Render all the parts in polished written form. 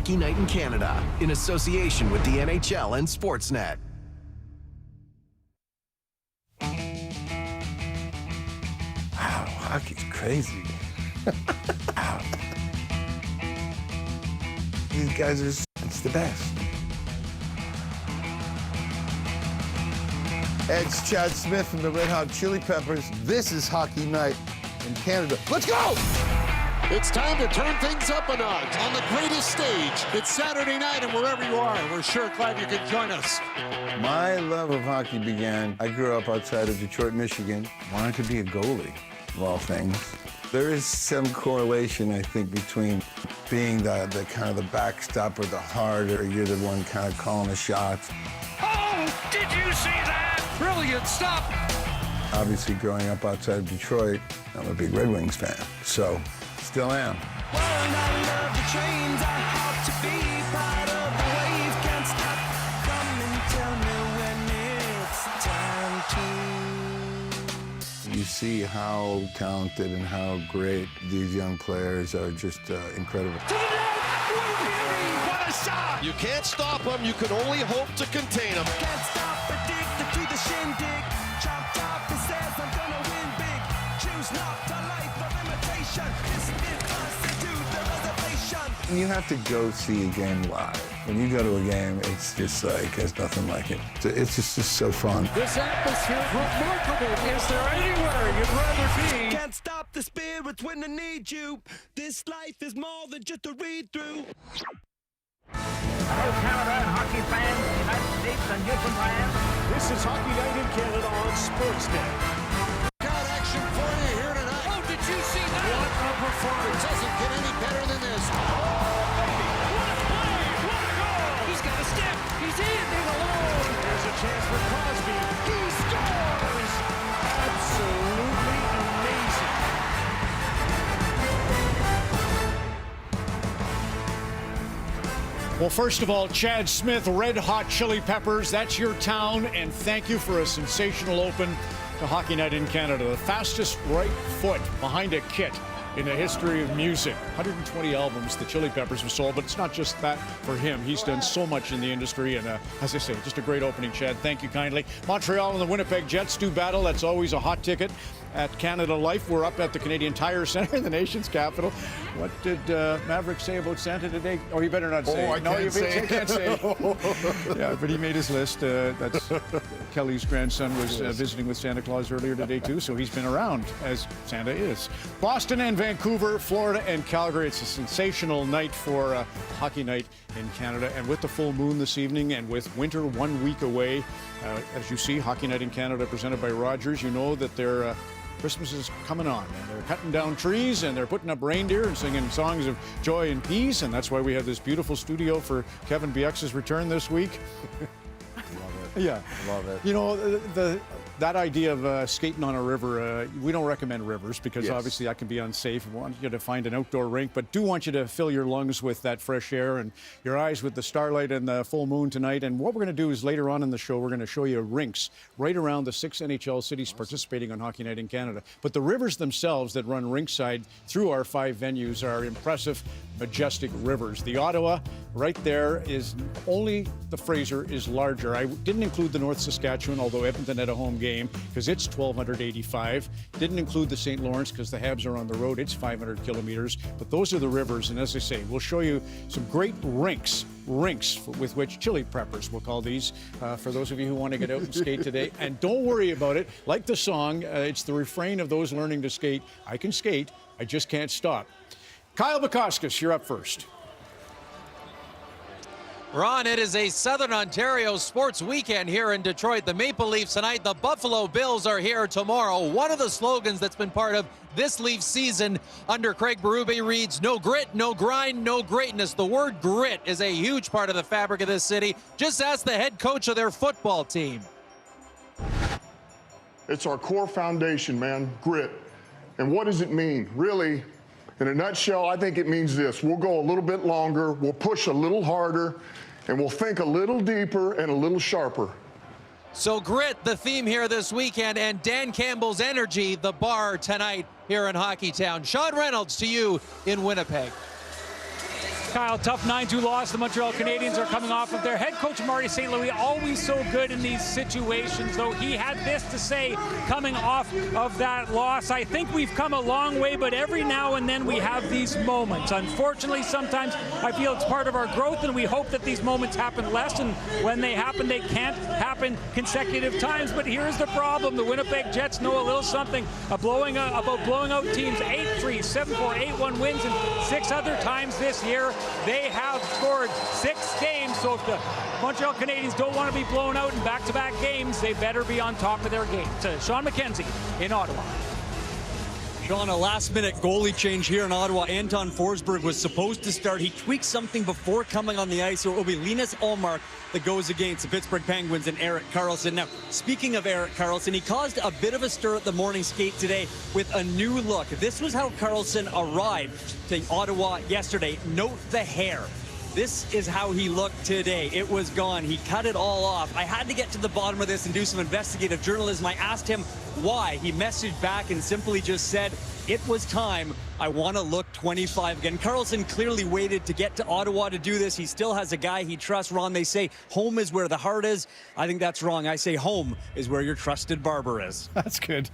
Hockey Night in Canada in association with the NHL and Sportsnet. Wow, hockey's crazy. Wow. These guys it's the best. It's Chad Smith from the Red Hot Chili Peppers. This is Hockey Night in Canada. Let's go! It's time to turn things up a notch on the greatest stage. It's Saturday night, and wherever you are, we're sure glad you could join us. My love of hockey began, I grew up outside of Detroit, Michigan. Wanted to be a goalie, of all things. There is some correlation, I think, between being the kind of the backstopper, the harder, you're the one kind of calling the shots. Oh, did you see that? Brilliant stop. Obviously, growing up outside of Detroit, I'm a big Red Wings fan, so still am. Well, I love the trains. I hope to be part of the wave. Can't stop. Come and tell me when it's time to. You see how talented and how great these young players are, just incredible. To the net! What a shot! You can't stop them. You can only hope to contain them. Can't stop, addicted to the shindig. Chopped off and says I'm gonna win big. Choose not a life of imitation. This is us to the reservation. And you have to go see a game live. When you go to a game, it's just like, there's nothing like it. It's just so fun. This atmosphere is remarkable. Is there anywhere you'd rather be? Can't stop the spirits when I need you. This life is more than just a read through. Hello, Canada and hockey fans, the United States and Newfoundland. This is Hockey Night in Canada on Sportsnet. Got action for you here tonight. Oh, did you see that? What a performance. Doesn't get any better than this. What a play! What a goal! He's got a step. He's in alone. There's a chance for Crosby. He scores! Absolutely amazing. Well, first of all, Chad Smith, Red Hot Chili Peppers, that's your town, and thank you for a sensational open to Hockey Night in Canada. The fastest right foot behind a kit in the history of music. 120 albums the Chili Peppers have sold, but it's not just that for him. He's done so much in the industry, and as I say, just a great opening, Chad. Thank you kindly. Montreal and the Winnipeg Jets do battle. That's always a hot ticket at Canada Life. We're up at the Canadian Tire Centre in the nation's capital. What did Maverick say about Santa today? Oh, you better not say. I can't say. Yeah, but he made his list. That's Kelly's grandson was visiting with Santa Claus earlier today, too, so he's been around, as Santa is. Boston and Vancouver, Florida and Calgary. It's a sensational night for Hockey Night in Canada. And with the full moon this evening and with winter 1 week away, as you see, Hockey Night in Canada presented by Rogers, you know that they're Christmas is coming on, and they're cutting down trees, and they're putting up reindeer and singing songs of joy and peace, and that's why we have this beautiful studio for Kevin Biex's return this week. Love it. Yeah. Love it. You know, that idea of skating on a river, we don't recommend rivers because obviously that can be unsafe. We want you to find an outdoor rink, but do want you to fill your lungs with that fresh air and your eyes with the starlight and the full moon tonight. And what we're going to do is later on in the show, we're going to show you rinks right around the 6 NHL cities participating on Hockey Night in Canada. But the rivers themselves that run rinkside through our 5 venues are impressive, majestic rivers. The Ottawa right there is only the Fraser is larger. I didn't include the North Saskatchewan, although Edmonton had a home game because it's 1,285. Didn't include the St. Lawrence because the Habs are on the road. It's 500 kilometers. But those are the rivers. And as I say, we'll show you some great rinks with which Chili Peppers, we'll call these, for those of you who want to get out and skate today. And don't worry about it. Like the song, it's the refrain of those learning to skate. I can skate. I just can't stop. Kyle Bukauskas, you're up first. Ron, it is a Southern Ontario sports weekend here in Detroit. The Maple Leafs tonight, the Buffalo Bills are here tomorrow. One of the slogans that's been part of this Leafs season under Craig Berube reads, no grit, no grind, no greatness. The word grit is a huge part of the fabric of this city. Just ask the head coach of their football team. It's our core foundation, man, grit. And what does it mean? Really, in a nutshell, I think it means this. We'll go a little bit longer, we'll push a little harder, and we'll think a little deeper and a little sharper. So grit, the theme here this weekend, and Dan Campbell's energy, the bar tonight here in Hockeytown. Sean Reynolds to you in Winnipeg. Kyle, tough 9-2 loss. The Montreal Canadiens are coming off of their head coach, Marty St. Louis, always so good in these situations, though he had this to say coming off of that loss. I think we've come a long way, but every now and then we have these moments. Unfortunately, sometimes I feel it's part of our growth, and we hope that these moments happen less, and when they happen, they can't happen consecutive times. But here's the problem. The Winnipeg Jets know a little something about blowing out teams. 8-3, 7-4, 8-1 wins, and 6 other times this year they have scored 6 games. So if the Montreal Canadiens don't want to be blown out in back-to-back games, they better be on top of their game. To Sean McKenzie in Ottawa. Sean, a last-minute goalie change here in Ottawa. Anton Forsberg was supposed to start. He tweaked something before coming on the ice, so it will be Linus Ullmark that goes against the Pittsburgh Penguins and Erik Karlsson. Now, speaking of Erik Karlsson, he caused a bit of a stir at the morning skate today with a new look. This was how Karlsson arrived to Ottawa yesterday. Note the hair. This is how he looked today. It was gone. He cut it all off. I had to get to the bottom of this and do some investigative journalism. I asked him why. He messaged back and simply just said, "It was time. I want to look 25 again." Karlsson clearly waited to get to Ottawa to do this. He still has a guy he trusts. Ron, they say home is where the heart is. I think that's wrong. I say home is where your trusted barber is. That's good.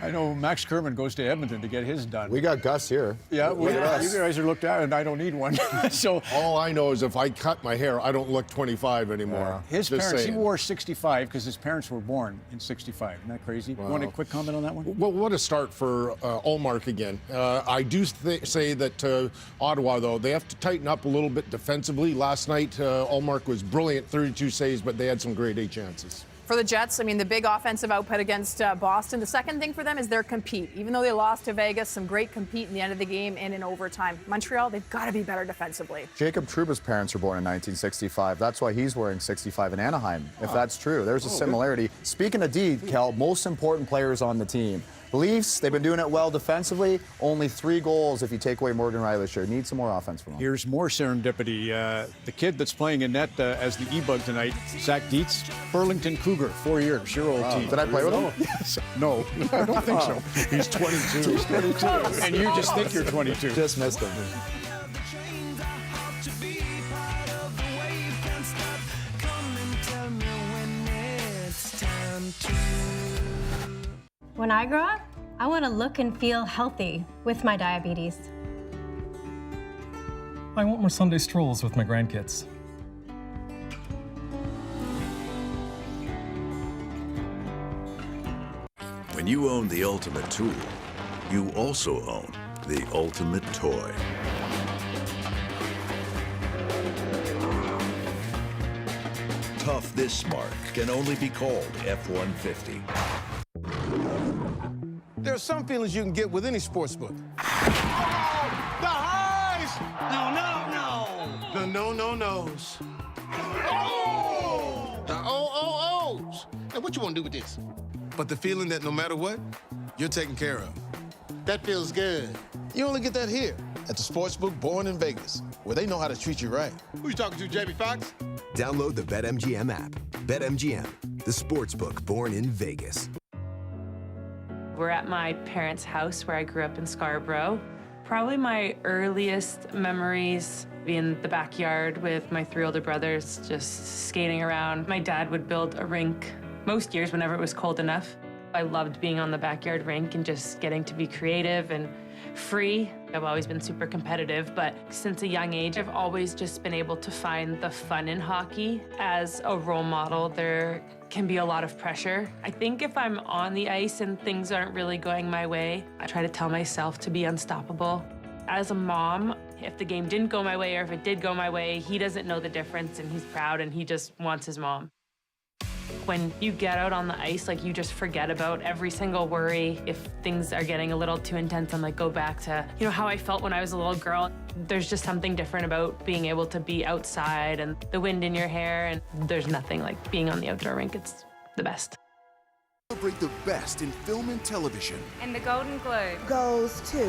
I know Max Kerman goes to Edmonton to get his done. We got Gus here. Yeah, well, you guys are looked at, and I don't need one. So all I know is if I cut my hair, I don't look 25 anymore. His parents, he wore 65 because his parents were born in 65. Isn't that crazy? Wow. You want a quick comment on that one? Well, what a start for Ullmark again. I do say that Ottawa, though, they have to tighten up a little bit defensively. Last night, Ullmark was brilliant, 32 saves, but they had some grade A chances. For the Jets, I mean, the big offensive output against Boston. The second thing for them is their compete. Even though they lost to Vegas, some great compete in the end of the game and in overtime. Montreal, they've got to be better defensively. Jacob Trouba's parents were born in 1965. That's why he's wearing 65 in Anaheim, if that's true. There's a similarity. Speaking of D, Kel, most important players on the team. The Leafs, they've been doing it well defensively. Only 3 goals if you take away Morgan Rielly's share. Need some more offense from him. Here's more serendipity. The kid that's playing in net as the E-Bug tonight, Zach Dietz, Burlington Cougar, 4 years, your old team. Did I play with him? Yes. No, I don't think so. He's 22. He's 22. And you just think you're 22. Just missed him. When I grow up, I want to look and feel healthy with my diabetes. I want more Sunday strolls with my grandkids. When you own the ultimate tool, you also own the ultimate toy. Tough this smart can only be called F-150. There are some feelings you can get with any sports book. Oh, the highs! No. The no-no-nos. Oh! The oh-oh-ohs. Now, what you want to do with this? But the feeling that no matter what, you're taken care of. That feels good. You only get that here at the sportsbook born in Vegas, where they know how to treat you right. Who you talking to, Jamie Foxx? Download the BetMGM app. BetMGM, the sportsbook born in Vegas. We're at my parents' house where I grew up in Scarborough. Probably my earliest memories being in the backyard with my 3 older brothers, just skating around. My dad would build a rink most years whenever it was cold enough. I loved being on the backyard rink and just getting to be creative and free. I've always been super competitive, but since a young age, I've always just been able to find the fun in hockey. As a role model, there can be a lot of pressure. I think if I'm on the ice and things aren't really going my way, I try to tell myself to be unstoppable. As a mom, if the game didn't go my way or if it did go my way, he doesn't know the difference and he's proud and he just wants his mom. When you get out on the ice, like, you just forget about every single worry. If things are getting a little too intense, I'm like, go back to, how I felt when I was a little girl. There's just something different about being able to be outside and the wind in your hair, and there's nothing like being on the outdoor rink. It's the best. Celebrate the best in film and television. And the Golden Globe goes to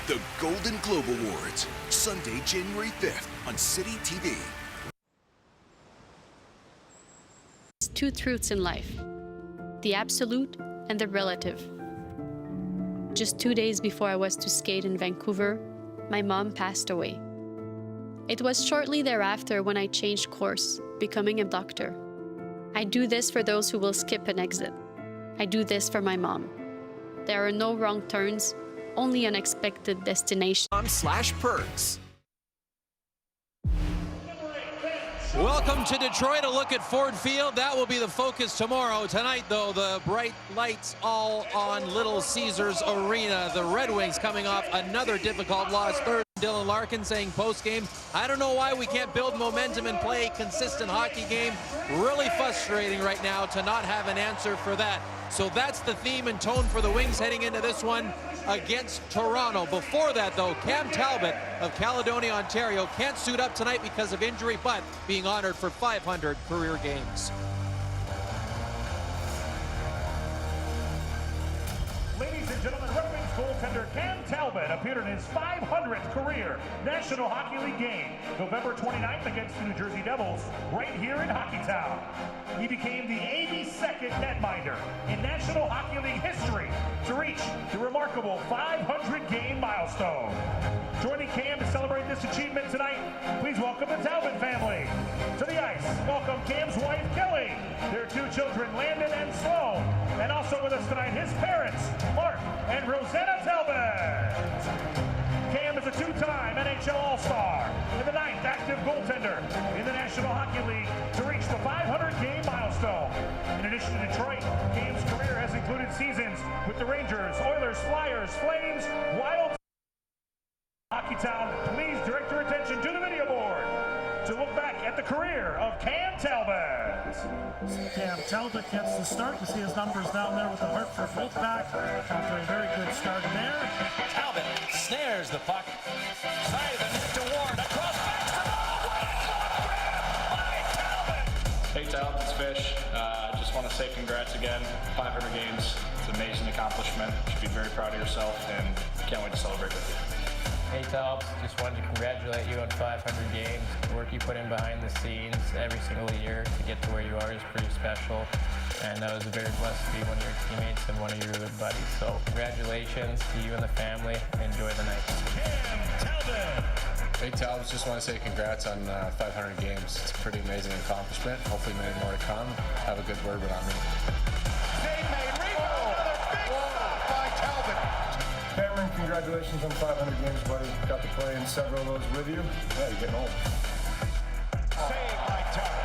The Golden Globe Awards, Sunday, January 5th on City TV. 2 truths in life: the absolute and the relative. Just 2 days before I was to skate in Vancouver, my mom passed away. It was shortly thereafter when I changed course, becoming a doctor. I do this for those who will skip an exit. I do this for my mom. There are no wrong turns, only unexpected destinations. /perks. Welcome to Detroit, a look at Ford Field. That will be the focus tomorrow. Tonight, though, the bright lights all on Little Caesars Arena. The Red Wings coming off another difficult loss. Third, Dylan Larkin saying post-game, I don't know why we can't build momentum and play a consistent hockey game. Really frustrating right now to not have an answer for that. So that's the theme and tone for the Wings heading into this one against Toronto. Before that, though, Cam Talbot of Caledonia, Ontario, can't suit up tonight because of injury, but being honored for 500 career games. Ladies and gentlemen, Red Wings goaltender Cam Talbot appeared in his 500th career National Hockey League game, November 29th against the New Jersey Devils, right here in Hockeytown. He became the 82nd netminder in National Hockey League history to reach the remarkable 500-game milestone. Joining Cam to celebrate this achievement tonight, please welcome the Talbot family. To the ice, welcome Cam's wife, Kelly, their two children, Landon and Sloan, and also with us tonight, his parents, Mark and Rosanna Talbot. Cam is a two-time NHL All-Star and the 9th active goaltender in the National Hockey League to reach the 500-game milestone. In addition to Detroit, Cam's career has included seasons with the Rangers, Oilers, Flyers, Flames, Wild. Hockeytown, please direct your attention to the video board to look back at the career of Cam Talbot. Cam Talbot gets the start. You see his numbers down there with the Hartford Wolfpack after a very good start in there. Talbot snares the puck. Simon to Ward across back to the Hey Talbot, it's Fish. Just want to say congrats again. 500 games. It's an amazing accomplishment. You should be very proud of yourself and can't wait to celebrate with you. Hey Talbot, just wanted to congratulate you on 500 games. The work you put in behind the scenes every single year to get to where you are is pretty special. And I was very blessed to be one of your teammates and one of your good buddies. So congratulations to you and the family. Enjoy the night. Cam Talbot. Hey Talbot, just want to say congrats on 500 games. It's a pretty amazing accomplishment. Hopefully many more to come. Have a good word on me. Save made. Another big stop by Talbot. Cameron, congratulations on 500 games, buddy. Got to play in several of those with you. Yeah, you're getting old. Saved by Talbot.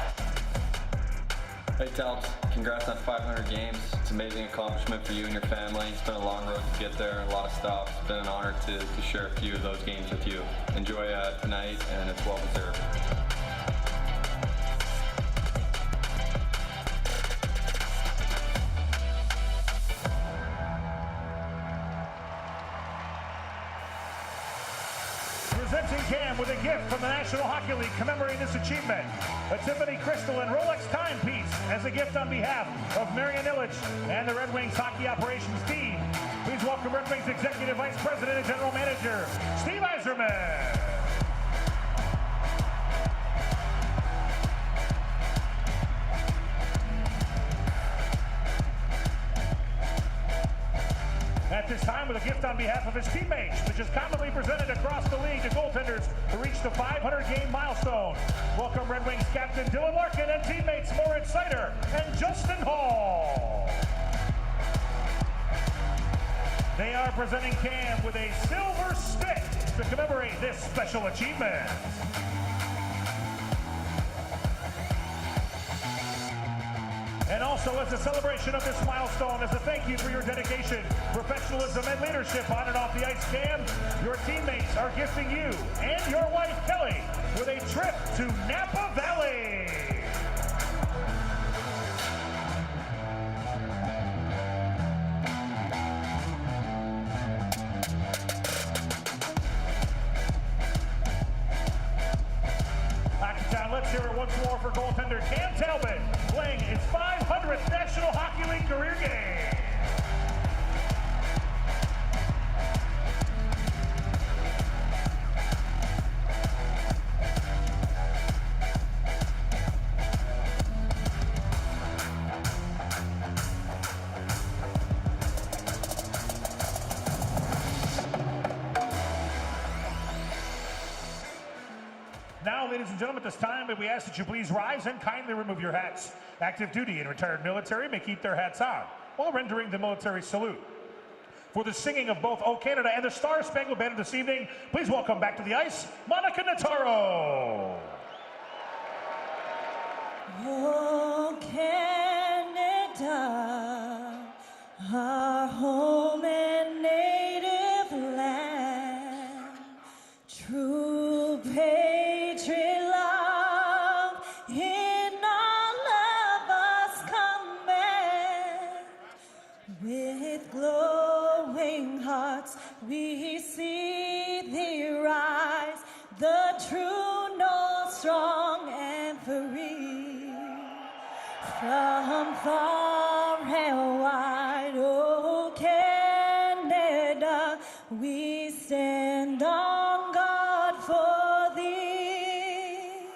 Hey Talbot, congrats on 500 games. It's an amazing accomplishment for you and your family. It's been a long road to get there, a lot of stops. It's been an honor to share a few of those games with you. Enjoy tonight, and it's well deserved. Presenting Cam with a gift from the National Hockey League commemorating this achievement. A Tiffany Crystal and Rolex timepiece as a gift on behalf of Marian Illich and the Red Wings hockey operations team. Please welcome Red Wings Executive Vice President and General Manager, Steve Yzerman. At this time, with a gift on behalf of his teammates, which is commonly presented across the league to goaltenders to reach the 500-game milestone. Welcome Red Wings captain Dylan Larkin and teammates Moritz Seider and Justin Hall. They are presenting Cam with a silver stick to commemorate this special achievement. And also as a celebration of this milestone, as a thank you for your dedication, professionalism, and leadership on and off the ice, Cam, your teammates are gifting you and your wife, Kelly, with a trip to Napa Valley. Hockeytown, let's hear it once more for goaltender Cam Talbot, playing his 500th National Hockey League career game. Now, ladies and gentlemen, at this time, we ask that you please rise and kindly remove your hats. Active duty and retired military may keep their hats on while rendering the military salute. For the singing of both O Canada and the Star Spangled Banner this evening, please welcome back to the ice, Monica Nataro. Oh, Canada, our home and native land, true patriot love in all of us command. With glowing hearts we see thee rise, the true north, strong and free. From far and wide, oh Canada, we stand on guard for thee.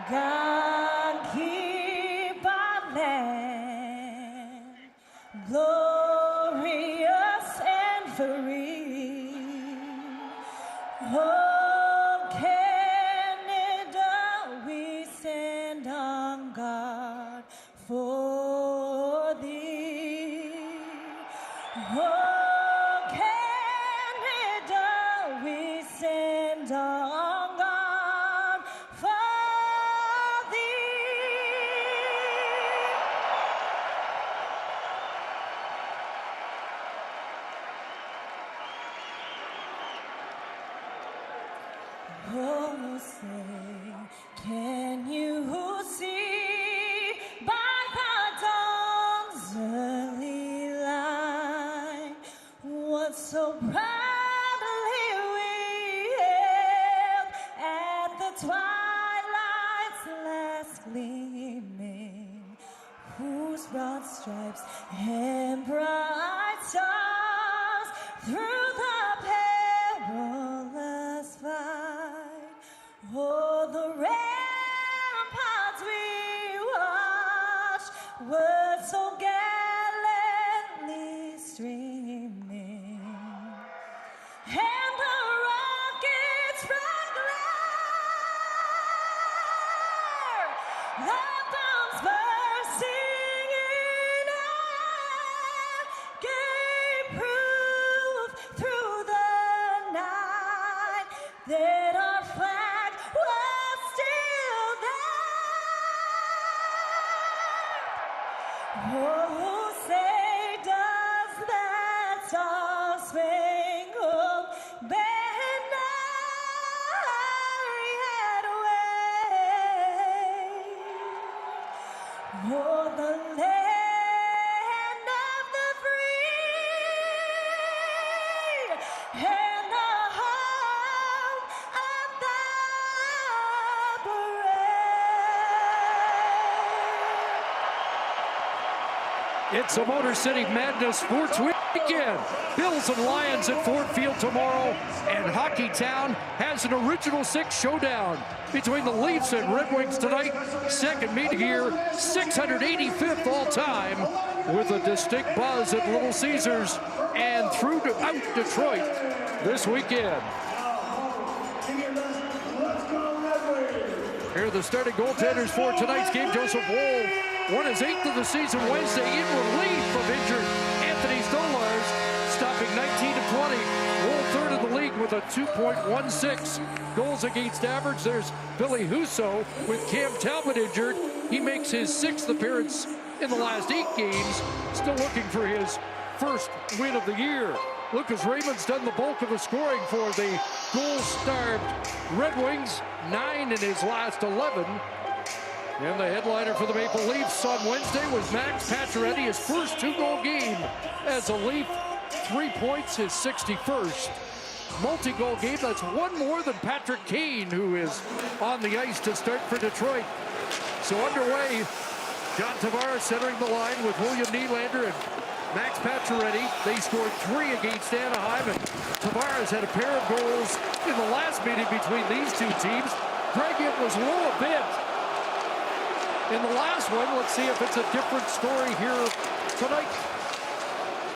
God keep our land glorious and free. Oh Canada, we stand on guard for thee. Oh Canada, we stand on guard for thee. Oh, say, can you see by the dawn's early light what so proudly we hailed at the twilight's last gleaming, whose broad stripes and bright stars through the perilous fight, oh, the ramparts we watched were so gallantly streaming, and the rockets' bright glare, the bombs bursting in air, gave proof through the night that our flag was still there. Oh, say does that star-spangled banner yet wave? Oh, the land of the free and the home of the brave. It's a Motor City Madness Sports Weekend. Bills and Lions at Ford Field tomorrow, and Hockey Town has an Original Six showdown between the Leafs and Redwings tonight. Second meeting here, 685th all time, with a distinct buzz at Little Caesars and throughout Detroit this weekend. Here are the starting goaltenders for tonight's game. Joseph Woll won his 8th of the season Wednesday in relief from injured Anthony Stolars, stopping 19 of 20. Woll third in the league with a 2.16 goals against average. There's Billy Husso with Cam Talbot injured. He makes his 6th appearance in the last 8 games, still looking for his first win of the year. Lucas Raymond's done the bulk of the scoring for the goal-starved Red Wings, 9 in his last 11. And the headliner for the Maple Leafs on Wednesday was Max Pacioretty, his first 2-goal game as a Leaf. 3 points, his 61st multi-goal game. That's one more than Patrick Kane, who is on the ice to start for Detroit. So underway, John Tavares centering the line with William Nylander and Max Pacioretty. They scored 3 against Anaheim, and Tavares had a pair of goals in the last meeting between these two teams. Greg, it was low a bit in the last one. Let's see if it's a different story here tonight.